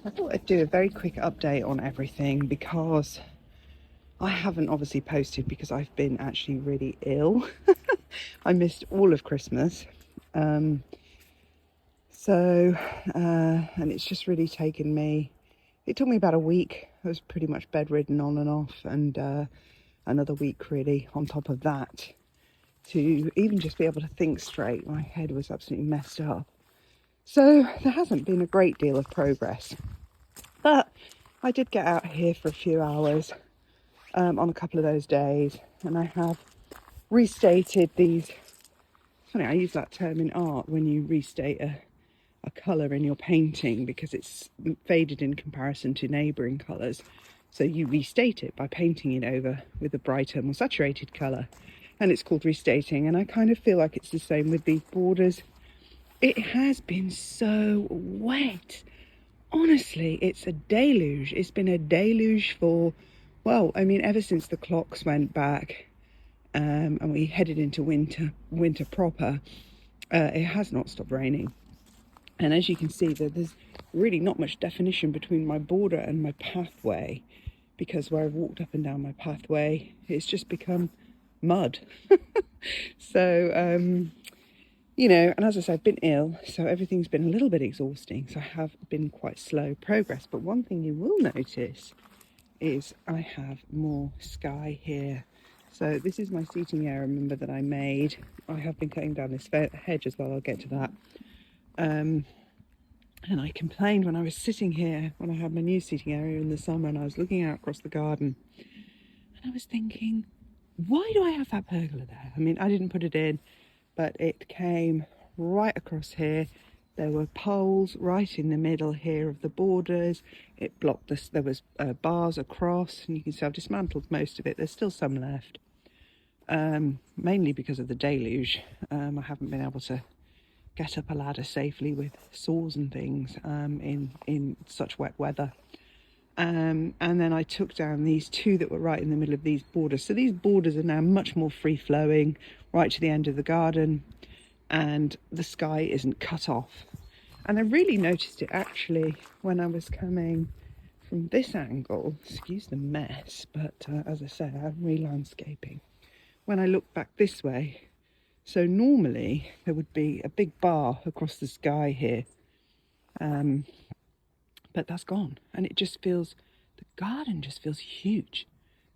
I thought I'd do a very quick update on everything because I haven't obviously posted because I've been actually really ill. I missed all of Christmas. Um, and it's just really taken me, it took me about a week. I was pretty much bedridden on and off, and another week really on top of that to even just be able to think straight. My head was absolutely messed up. So there hasn't been a great deal of progress. But I did get out here for a few hours on a couple of those days, and I have restated these. It's funny, I use that term in art when you restate a colour in your painting because it's faded in comparison to neighbouring colours. So you restate it by painting it over with a brighter, more saturated colour, and it's called restating. And I kind of feel like it's the same with these borders. It has been so wet. Honestly, it's a deluge. It's been a deluge for, well, I mean, ever since the clocks went back and we headed into winter proper, it has not stopped raining. And as you can see, there's really not much definition between my border and my pathway, because where I've walked up and down my pathway, it's just become mud. So, you know, and as I said, I've been ill, so everything's been a little bit exhausting. So I have been quite slow progress. But one thing you will notice is I have more sky here. So this is my seating area, remember, that I made. I have been cutting down this hedge as well. I'll get to that. And I complained when I was sitting here, when I had my new seating area in the summer, and I was looking out across the garden, and I was thinking, why do I have that pergola there? I mean, I didn't put it in, but it came right across here. There were poles right in the middle here of the borders. It blocked this. There was bars across, and you can see I've dismantled most of it. There's still some left, mainly because of the deluge. I haven't been able to get up a ladder safely with saws and things in such wet weather. And then I took down these two that were right in the middle of these borders. So these borders are now much more free-flowing, right to the end of the garden, and the sky isn't cut off. And I really noticed it actually when I was coming from this angle. Excuse the mess, but as I said, I'm re-landscaping. When I look back this way, so normally there would be a big bar across the sky here, but that's gone, and it just feels, the garden just feels huge.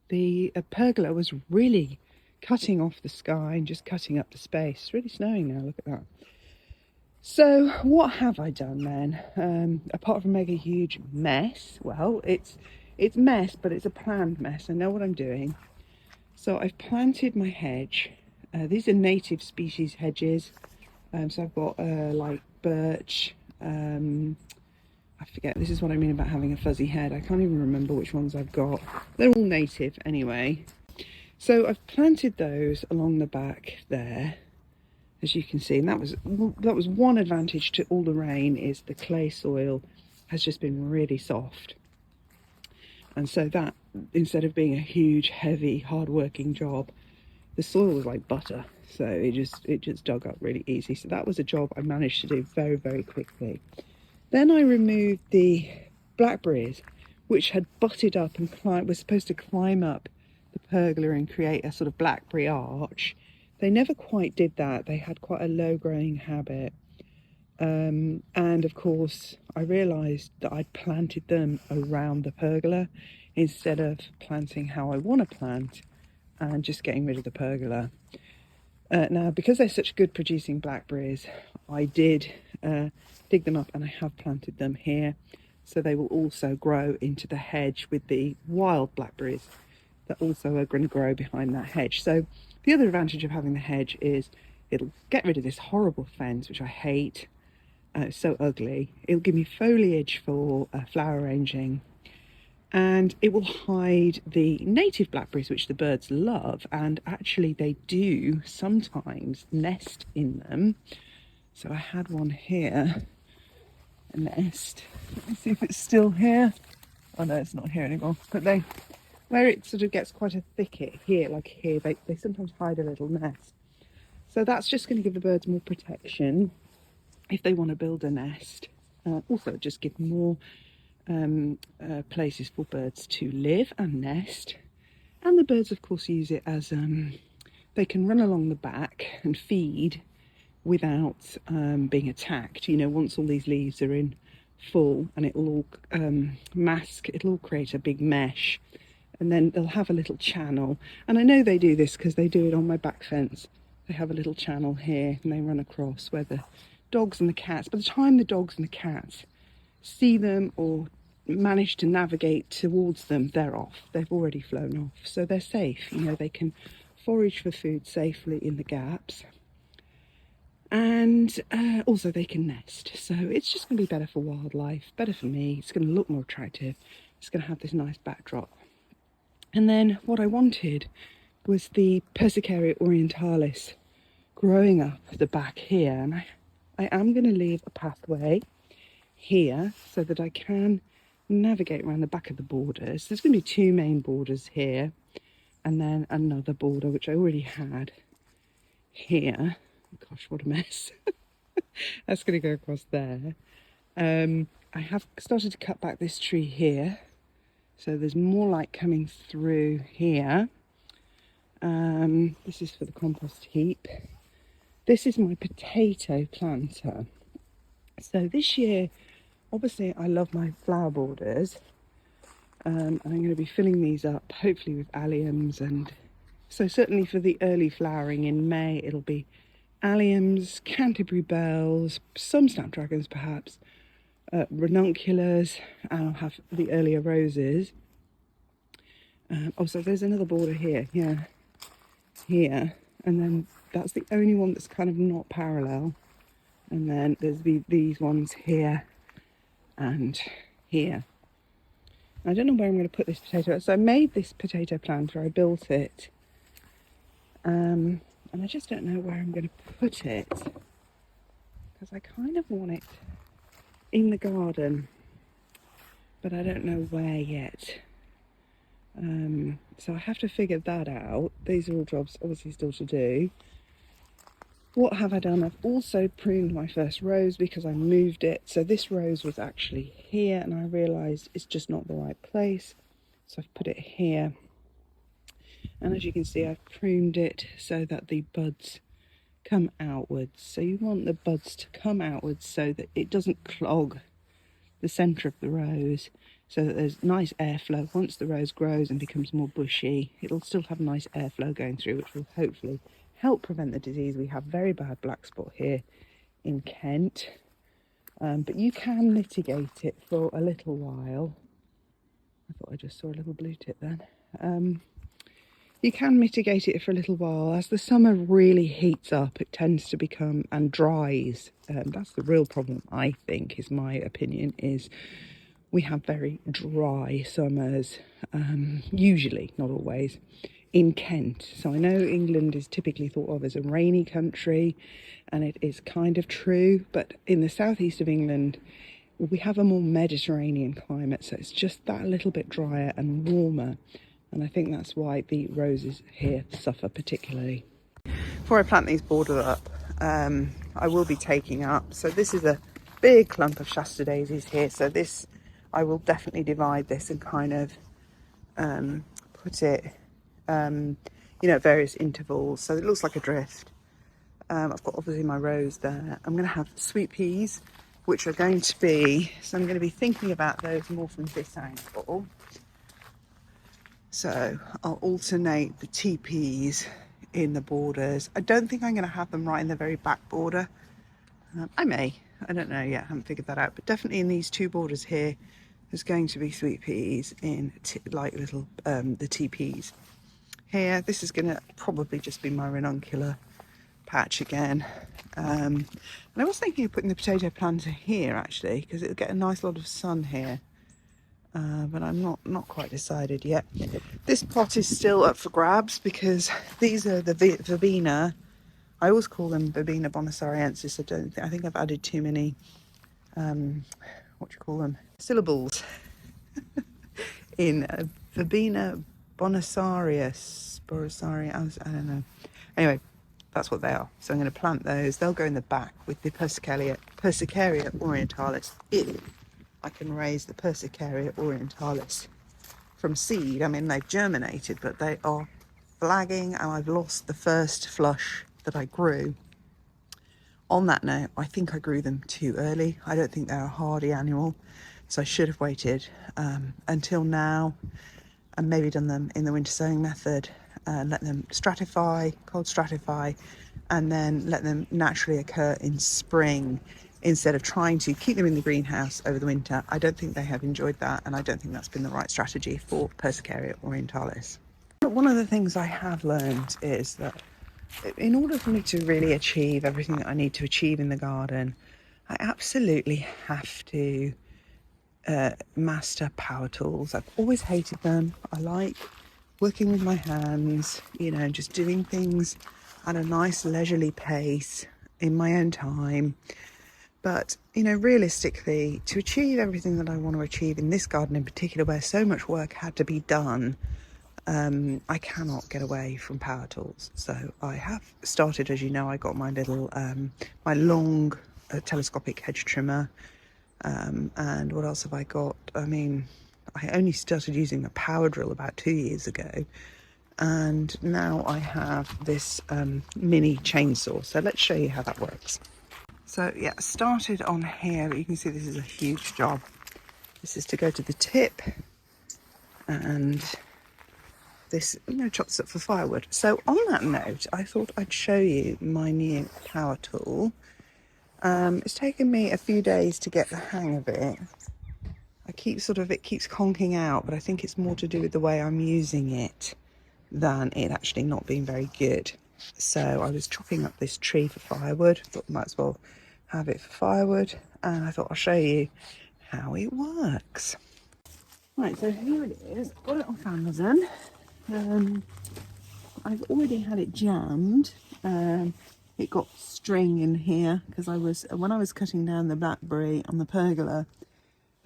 The pergola was really cutting off the sky and just cutting up the space. It's really snowing now, look at that. So what have I done then? Apart from make a huge mess, well, it's mess, but it's a planned mess. I know what I'm doing. So I've planted my hedge. These are native species hedges. So I've got like birch, I forget, this is what I mean about having a fuzzy head. I can't even remember which ones I've got. They're all native anyway. So I've planted those along the back there, as you can see. And that was one advantage to all the rain, is the clay soil has just been really soft. And so that, instead of being a huge, heavy, hard-working job, the soil was like butter. So it just dug up really easy. So that was a job I managed to do very, very quickly. Then I removed the blackberries, which had butted up and was supposed to climb up the pergola and create a sort of blackberry arch. They never quite did that. They had quite a low growing habit. And of course, I realised that I'd planted them around the pergola instead of planting how I want to plant and just getting rid of the pergola. Now, because they're such good producing blackberries, I did dig them up, and I have planted them here. So they will also grow into the hedge with the wild blackberries that also are going to grow behind that hedge. So the other advantage of having the hedge is it'll get rid of this horrible fence, which I hate. It's so ugly. It'll give me foliage for flower arranging. And it will hide the native blackberries, which the birds love, and actually they do sometimes nest in them. So I had one here, a nest. Let me see if it's still here. Oh no, it's not here anymore. But where it sort of gets quite a thicket here, like here, they sometimes hide a little nest. So that's just going to give the birds more protection if they want to build a nest. Also just give more places for birds to live and nest. And the birds, of course, use it as they can run along the back and feed without being attacked. You know, once all these leaves are in full, and it'll all it'll all create a big mesh, and then they'll have a little channel. And I know they do this because they do it on my back fence. They have a little channel here and they run across where the dogs and the cats, by the time the dogs and the cats see them or manage to navigate towards them, they're off. They've already flown off, so they're safe. You know, they can forage for food safely in the gaps, and also they can nest. So it's just going to be better for wildlife, better for me. It's going to look more attractive. It's going to have this nice backdrop. And then what I wanted was the Persicaria orientalis growing up the back here, and I am going to leave a pathway here so that I can navigate around the back of the borders. There's going to be two main borders here, and then another border which I already had here. Gosh, what a mess. That's going to go across there. I have started to cut back this tree here, so there's more light coming through here. This is for the compost heap. This is my potato planter. So this year, obviously I love my flower borders, and I'm going to be filling these up hopefully with alliums. And so certainly for the early flowering in May, it'll be alliums, Canterbury bells, some snapdragons perhaps, ranunculus, and I'll have the earlier roses. So there's another border here, yeah, here, and then that's the only one that's kind of not parallel. And then there's these ones here and here. I don't know where I'm going to put this potato. So I made this potato planter, I built it, and I just don't know where I'm going to put it, because I kind of want it in the garden, but I don't know where yet. So I have to figure that out. These are all jobs obviously still to do. What have I done? I've also pruned my first rose because I moved it. So this rose was actually here, and I realised it's just not the right place. So I've put it here. And as you can see, I've pruned it so that the buds come outwards. So you want the buds to come outwards so that it doesn't clog the centre of the rose, so that there's nice airflow. Once the rose grows and becomes more bushy, it'll still have nice airflow going through, which will hopefully help prevent the disease. We have very bad black spot here in Kent, but you can mitigate it for a little while. I thought I just saw a little blue tip then. You can mitigate it for a little while. As the summer really heats up, it tends to become and dries. That's the real problem, I think, is my opinion, is we have very dry summers, usually, not always, in Kent. So I know England is typically thought of as a rainy country, and it is kind of true, but in the southeast of England we have a more Mediterranean climate, so it's just that little bit drier and warmer, and I think that's why the roses here suffer particularly. Before I plant these borders up, I will be taking up, so this is a big clump of Shasta daisies here, so this I will definitely divide this and kind of put it at various intervals, so it looks like a drift. I've got obviously my rose there. I'm going to have sweet peas, which are going to be, so I'm going to be thinking about those more from this angle. So I'll alternate the TPs in the borders. I don't think I'm going to have them right in the very back border. I may, I don't know yet, I haven't figured that out, but definitely in these two borders here there's going to be sweet peas in like little the TPs. Here, this is going to probably just be my ranuncular patch again. And I was thinking of putting the potato planter here actually, because it'll get a nice lot of sun here. But I'm not quite decided yet. This pot is still up for grabs because these are the verbena. I always call them Verbena bonasariensis. I think I've added too many syllables in Verbena bonasarius, I don't know. Anyway, that's what they are. So I'm going to plant those. They'll go in the back with the Persicaria orientalis in. I can raise the Persicaria orientalis from seed. I mean, they've germinated, but they are flagging, and I've lost the first flush that I grew. On that note, I think I grew them too early. I don't think they're a hardy annual, so I should have waited until now and maybe done them in the winter sowing method and let them stratify, cold stratify, and then let them naturally occur in spring instead of trying to keep them in the greenhouse over the winter. I don't think they have enjoyed that, and I don't think that's been the right strategy for Persicaria orientalis. But one of the things I have learned is that in order for me to really achieve everything that I need to achieve in the garden, I absolutely have to master power tools. I've always hated them. I like working with my hands, you know, just doing things at a nice leisurely pace in my own time. But, you know, realistically, to achieve everything that I want to achieve in this garden in particular, where so much work had to be done, I cannot get away from power tools. So I have started, as you know, I got my little, my long telescopic hedge trimmer. And what else have I got? I mean, I only started using a power drill about 2 years ago. And now I have this mini chainsaw. So let's show you how that works. So yeah, started on here, but you can see this is a huge job. This is to go to the tip, and this, you know, chops up for firewood. So on that note, I thought I'd show you my new power tool. It's taken me a few days to get the hang of it. It keeps conking out, but I think it's more to do with the way I'm using it than it actually not being very good. So I was chopping up this tree for firewood. Thought I might as well have it for firewood, and I thought I'll show you how it works. Right, so here it is. Got it off Amazon. I've already had it jammed. It got string in here because when I was cutting down the blackberry on the pergola,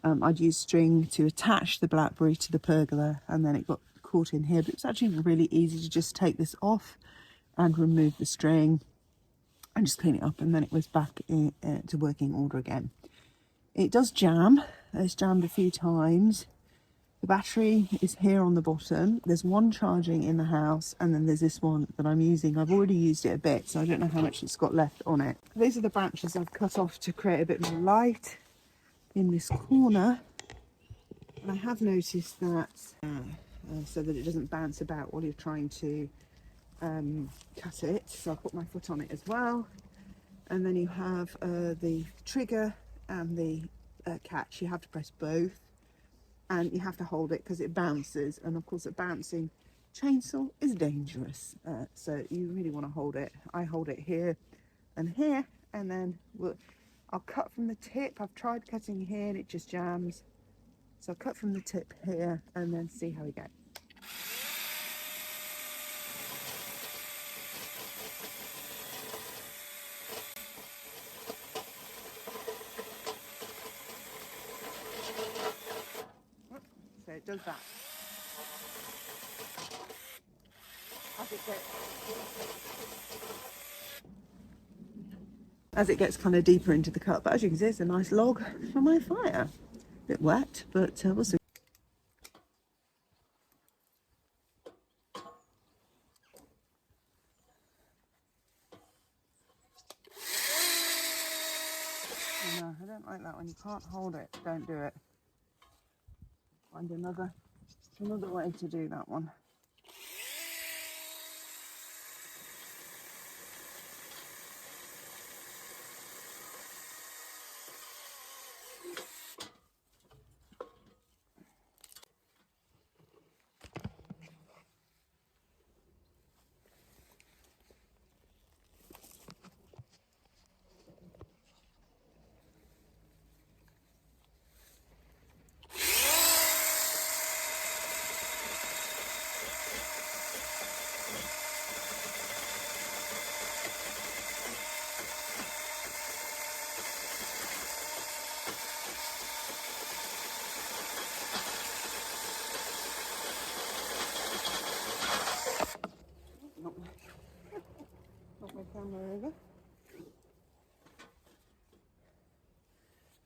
I'd use string to attach the blackberry to the pergola, and then it got caught in here. But it's actually really easy to just take this off and remove the string and just clean it up, and then it was back to working order again. It does jam. It's jammed a few times. The battery is here on the bottom. There's one charging in the house, and then there's this one that I'm using. I've already used it a bit, so I don't know how much it's got left on it. These are the branches I've cut off to create a bit more light in this corner. And I have noticed that so that it doesn't bounce about while you're trying to cut it. So I'll put my foot on it as well. And then you have the trigger and the catch. You have to press both, and you have to hold it because it bounces. And of course, a bouncing chainsaw is dangerous. So you really want to hold it. I hold it here and here, and then I'll cut from the tip. I've tried cutting here and it just jams. So I'll cut from the tip here and then see how we go. So it does that. As it gets kind of deeper into the cut, but as you can see, it's a nice log for my fire. A bit wet, but we'll see. No, I don't like that. When you can't hold it, don't do it. Find another way to do that one.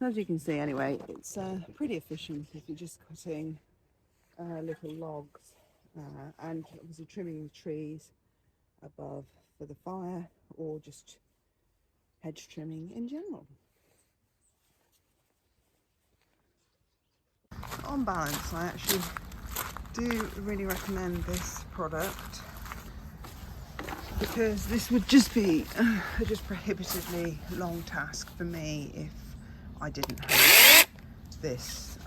As you can see anyway, it's pretty efficient if you're just cutting little logs and obviously trimming the trees above for the fire, or just hedge trimming in general. On balance, I actually do really recommend this product, because this would just be a just prohibitively long task for me if I didn't have this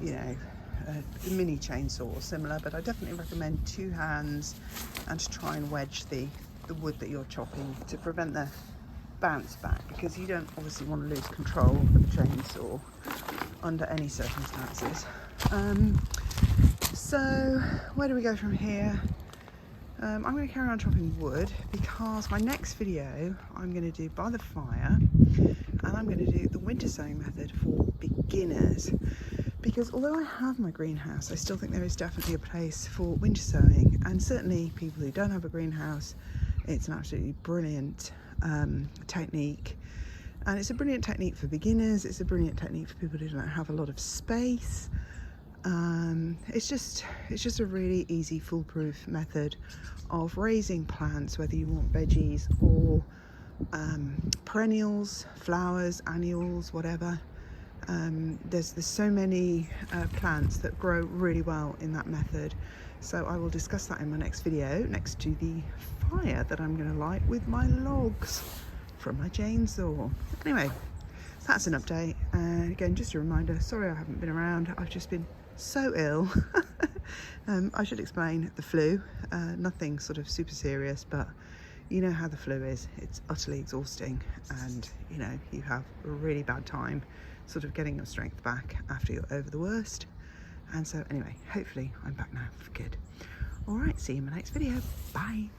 you know, a mini chainsaw or similar. But I definitely recommend 2 hands, and to try and wedge the wood that you're chopping to prevent the bounce back, because you don't obviously want to lose control of the chainsaw under any circumstances. So where do we go from here? I'm going to carry on chopping wood, because my next video I'm going to do by the fire, and I'm going to do the winter sowing method for beginners. Because although I have my greenhouse, I still think there is definitely a place for winter sowing, and certainly people who don't have a greenhouse, it's an absolutely brilliant technique. And it's a brilliant technique for beginners, it's a brilliant technique for people who don't have a lot of space. It's just a really easy, foolproof method of raising plants, whether you want veggies or perennials, flowers, annuals, whatever. There's so many plants that grow really well in that method, so I will discuss that in my next video, next to the fire that I'm going to light with my logs from my chainsaw. Anyway, that's an update, and again, just a reminder, sorry I haven't been around, I've just been so ill. I should explain the flu, nothing sort of super serious, but you know how the flu is, it's utterly exhausting, and you know, you have a really bad time sort of getting your strength back after you're over the worst. And so anyway, hopefully I'm back now for good. All right, see you in my next video. Bye.